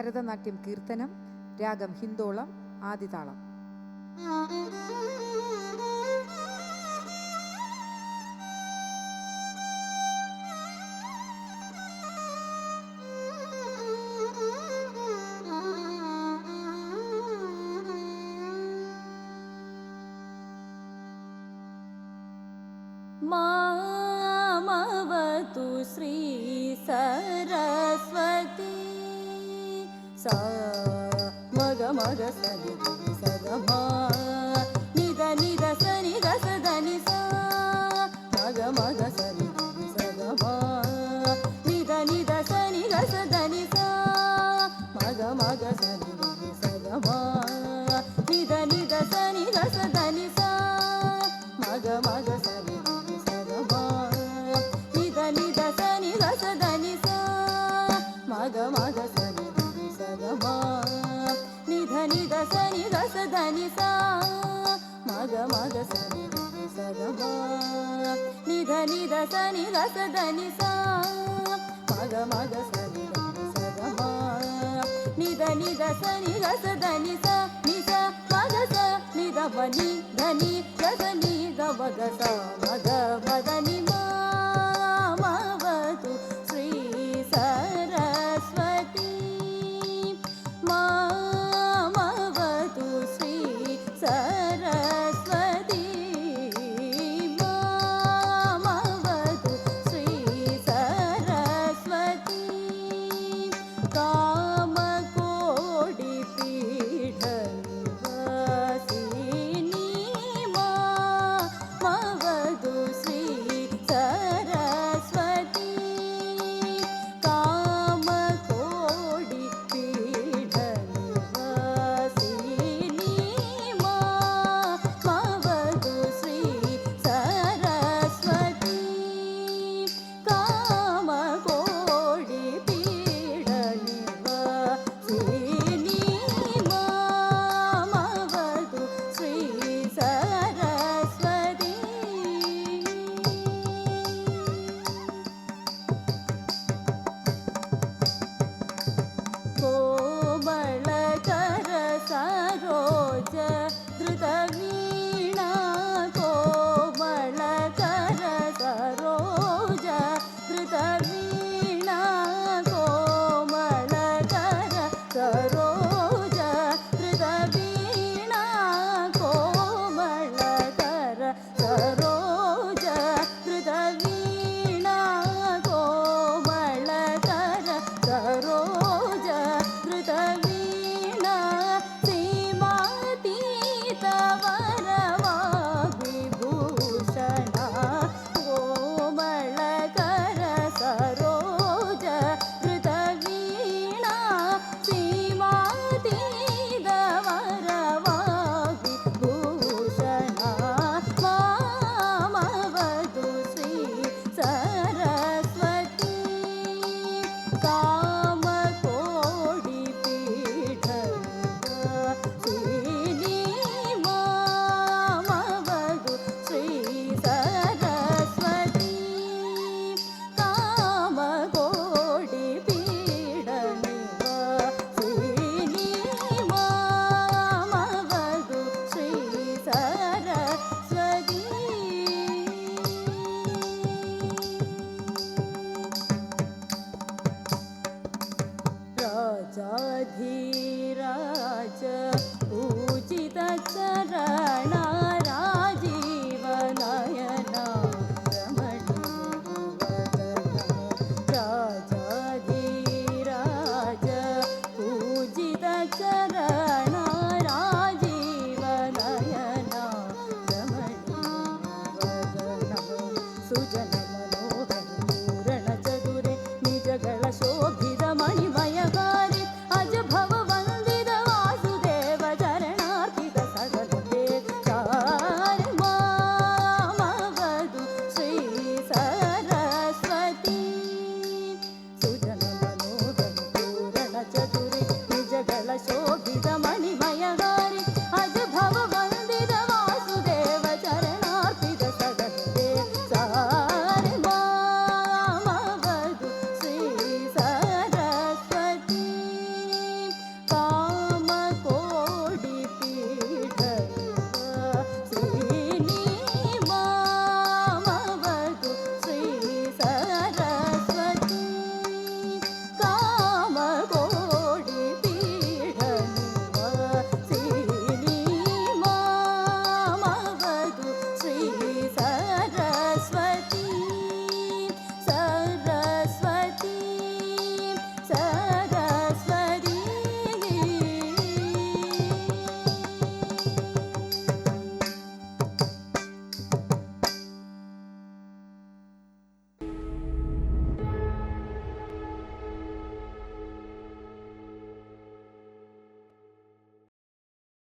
ഭരതനാട്യം കീർത്തനം, രാഗം ഹിന്ദോളം, ആദിതാളം. मामवतु श्री सरस्वती सा मग मग सनि सग मा निद निद सनि ग सदनि सा मग मग सनि सग मा निद निद सनि ग सदनि सा मग मग सनि सग मा निद निद सनि ग सदनि सा मग मग सनि निद सनि ग सदनि सा मग मग सनि सग मा निध निद सनि ग सदनि सा मग मग सनि सग मा निध निद सनि ग सदनि सा मग मग सनि सग मा निध निद सनि ग सदनि सा नि सा मग सा निध प नि ध नि ग स नि ग व ग सा मग